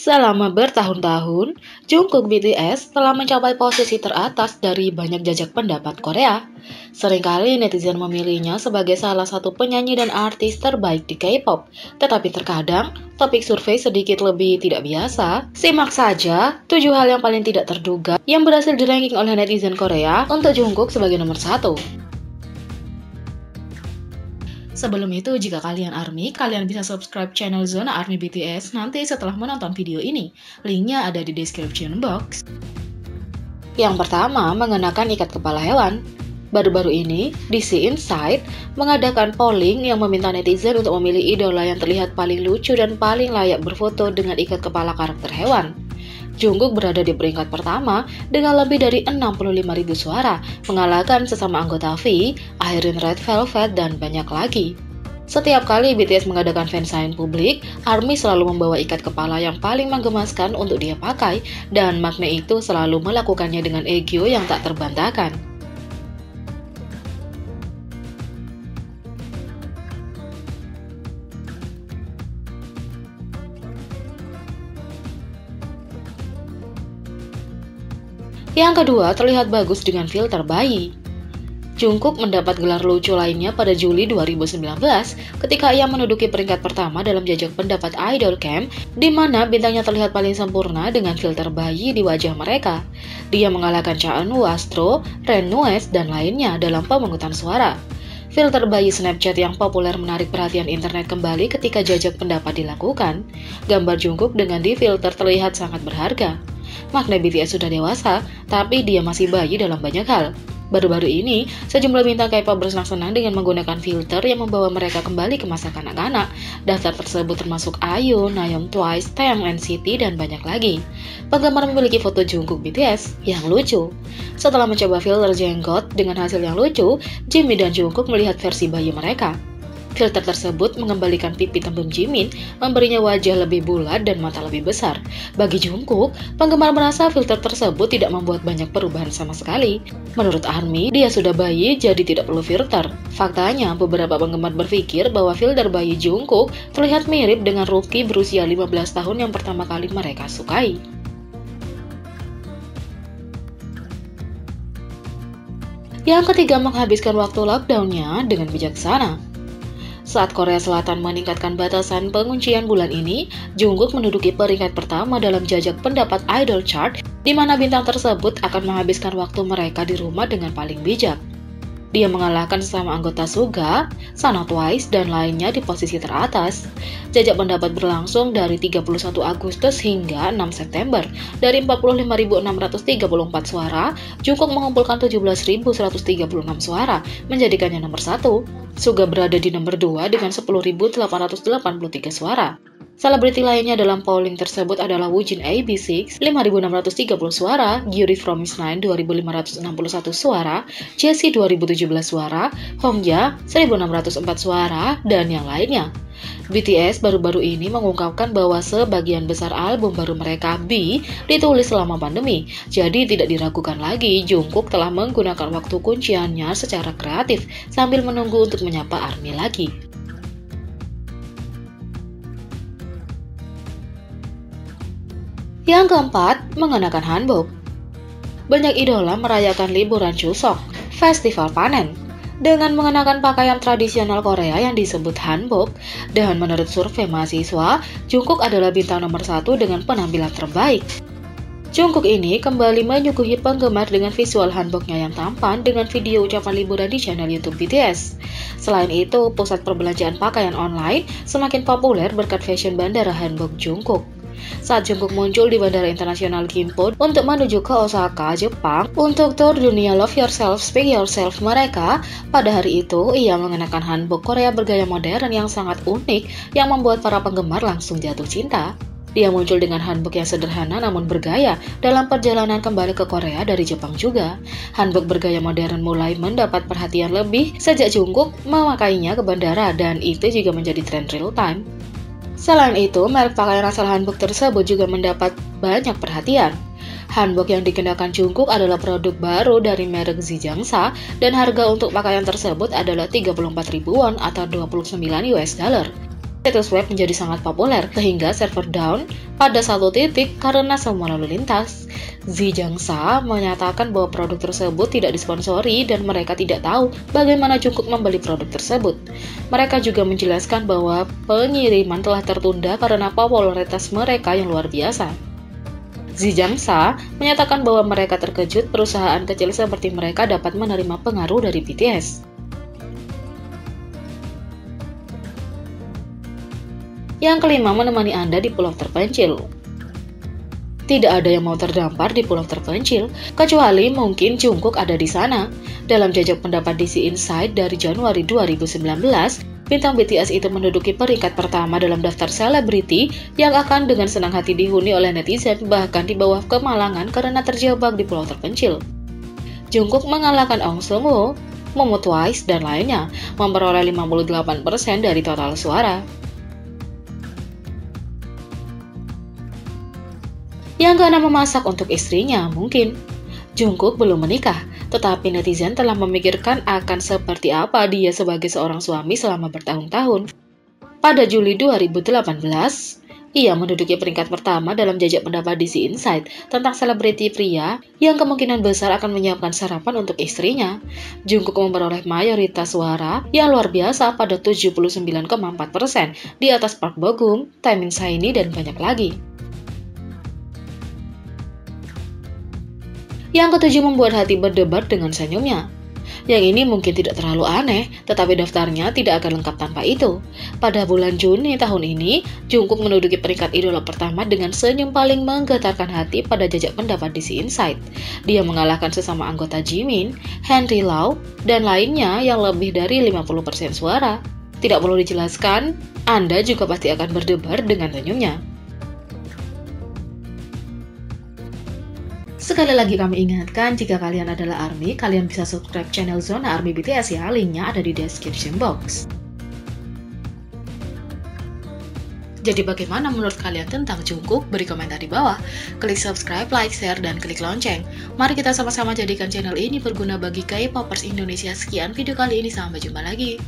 Selama bertahun-tahun, Jungkook BTS telah mencapai posisi teratas dari banyak jajak pendapat Korea. Seringkali netizen memilihnya sebagai salah satu penyanyi dan artis terbaik di K-pop. Tetapi terkadang, topik survei sedikit lebih tidak biasa. Simak saja 7 hal yang paling tidak terduga yang berhasil di-ranking oleh netizen Korea untuk Jungkook sebagai nomor 1. Sebelum itu, jika kalian ARMY, kalian bisa subscribe channel Zona ARMY BTS nanti setelah menonton video ini. Linknya ada di description box. Yang pertama, mengenakan ikat kepala hewan. Baru-baru ini, DC Insight mengadakan polling yang meminta netizen untuk memilih idola yang terlihat paling lucu dan paling layak berfoto dengan ikat kepala karakter hewan. Jungkook berada di peringkat pertama dengan lebih dari 65.000 suara, mengalahkan sesama anggota V, Irene Red Velvet, dan banyak lagi. Setiap kali BTS mengadakan fansign publik, ARMY selalu membawa ikat kepala yang paling menggemaskan untuk dia pakai, dan makna itu selalu melakukannya dengan ego yang tak terbantahkan. Yang kedua, terlihat bagus dengan filter bayi. Jungkook mendapat gelar lucu lainnya pada Juli 2019 ketika ia menduduki peringkat pertama dalam jajak pendapat Idol Camp, di mana bintangnya terlihat paling sempurna dengan filter bayi di wajah mereka. Dia mengalahkan Cha Eun-woo, Astro, Ren Nuez, dan lainnya dalam pemungutan suara. Filter bayi Snapchat yang populer menarik perhatian internet kembali ketika jajak pendapat dilakukan. Gambar Jungkook dengan difilter terlihat sangat berharga. Makna BTS sudah dewasa, tapi dia masih bayi dalam banyak hal. Baru-baru ini, sejumlah bintang K-pop bersenang-senang dengan menggunakan filter yang membawa mereka kembali ke masa kanak-kanak. Daftar tersebut termasuk IU, Nayeon, Twice, Taeyang, NCT, dan banyak lagi. Penggemar memiliki foto Jungkook BTS yang lucu. Setelah mencoba filter jenggot dengan hasil yang lucu, Jimin dan Jungkook melihat versi bayi mereka. Filter tersebut mengembalikan pipi tembem Jimin, memberinya wajah lebih bulat dan mata lebih besar. Bagi Jungkook, penggemar merasa filter tersebut tidak membuat banyak perubahan sama sekali. Menurut ARMY, dia sudah bayi jadi tidak perlu filter. Faktanya, beberapa penggemar berpikir bahwa filter bayi Jungkook terlihat mirip dengan Rookie berusia 15 tahun yang pertama kali mereka sukai. Yang ketiga, menghabiskan waktu lockdown-nya dengan bijaksana. Saat Korea Selatan meningkatkan batasan penguncian bulan ini, Jungkook menduduki peringkat pertama dalam jajak pendapat Idol Chart, di mana bintang tersebut akan menghabiskan waktu mereka di rumah dengan paling bijak. Dia mengalahkan sesama anggota Suga, Sana Twice, dan lainnya di posisi teratas. Jajak pendapat berlangsung dari 31 Agustus hingga 6 September. Dari 45.634 suara, Jungkook mengumpulkan 17.136 suara, menjadikannya nomor 1. Suga berada di nomor 2 dengan 10.883 suara. Selebriti lainnya dalam polling tersebut adalah Woojin AB6, 5.630 suara, Gyuri from Miss9, 2.561 suara, Jessie 2017 suara, Hongja 1.604 suara, dan yang lainnya. BTS baru-baru ini mengungkapkan bahwa sebagian besar album baru mereka, B, ditulis selama pandemi. Jadi tidak diragukan lagi, Jungkook telah menggunakan waktu kunciannya secara kreatif sambil menunggu untuk menyapa ARMY lagi. Yang keempat, mengenakan hanbok. Banyak idola merayakan liburan Chuseok, festival panen, dengan mengenakan pakaian tradisional Korea yang disebut hanbok. Dan menurut survei mahasiswa, Jungkook adalah bintang nomor 1 dengan penampilan terbaik. Jungkook ini kembali menyuguhi penggemar dengan visual hanboknya yang tampan dengan video ucapan liburan di channel YouTube BTS. Selain itu, pusat perbelanjaan pakaian online semakin populer berkat fashion bandara hanbok Jungkook. Saat Jungkook muncul di Bandara Internasional Gimpo untuk menuju ke Osaka, Jepang, untuk tur dunia Love Yourself, Speak Yourself mereka, pada hari itu ia mengenakan hanbok Korea bergaya modern yang sangat unik yang membuat para penggemar langsung jatuh cinta. Dia muncul dengan hanbok yang sederhana namun bergaya dalam perjalanan kembali ke Korea dari Jepang juga. Hanbok bergaya modern mulai mendapat perhatian lebih sejak Jungkook memakainya ke bandara, dan itu juga menjadi tren real time. Selain itu, merek pakaian asal hanbok tersebut juga mendapat banyak perhatian. Hanbok yang dikenakan Jungkook adalah produk baru dari merek Zijangsa, dan harga untuk pakaian tersebut adalah 34.000 won atau $29. Situs web menjadi sangat populer, sehingga server down pada satu titik karena semua lalu lintas. Zijangsa menyatakan bahwa produk tersebut tidak disponsori dan mereka tidak tahu bagaimana Jungkook membeli produk tersebut. Mereka juga menjelaskan bahwa pengiriman telah tertunda karena popularitas mereka yang luar biasa. Zijangsa menyatakan bahwa mereka terkejut perusahaan kecil seperti mereka dapat menerima pengaruh dari BTS. Yang kelima, menemani Anda di pulau terpencil. Tidak ada yang mau terdampar di pulau terpencil, kecuali mungkin Jungkook ada di sana. Dalam jajak pendapat DC Insight dari Januari 2019, bintang BTS itu menduduki peringkat pertama dalam daftar selebriti yang akan dengan senang hati dihuni oleh netizen, bahkan di bawah kemalangan karena terjebak di pulau terpencil. Jungkook mengalahkan Ong Seung-woo, Momo Twice, dan lainnya, memperoleh 58% dari total suara. Yang keenam, memasak untuk istrinya. Mungkin Jungkook belum menikah, tetapi netizen telah memikirkan akan seperti apa dia sebagai seorang suami selama bertahun-tahun. Pada Juli 2018, ia menduduki peringkat pertama dalam jajak pendapat DC Insight tentang selebriti pria yang kemungkinan besar akan menyiapkan sarapan untuk istrinya. Jungkook memperoleh mayoritas suara yang luar biasa pada 79,4%, di atas Park Bo Gum, Taemin Saini, dan banyak lagi. Yang ketujuh, membuat hati berdebar dengan senyumnya. Yang ini mungkin tidak terlalu aneh, tetapi daftarnya tidak akan lengkap tanpa itu. Pada bulan Juni tahun ini, Jungkook menduduki peringkat idola pertama dengan senyum paling menggetarkan hati pada jajak pendapat DC Insight. Dia mengalahkan sesama anggota Jimin, Henry Lau, dan lainnya yang lebih dari 50% suara. Tidak perlu dijelaskan, Anda juga pasti akan berdebar dengan senyumnya. Sekali lagi kami ingatkan, jika kalian adalah ARMY, kalian bisa subscribe channel Zona ARMY BTS ya, linknya ada di description box. Jadi bagaimana menurut kalian tentang Jungkook? Beri komentar di bawah. Klik subscribe, like, share, dan klik lonceng. Mari kita sama-sama jadikan channel ini berguna bagi K-popers Indonesia. Sekian video kali ini, sampai jumpa lagi.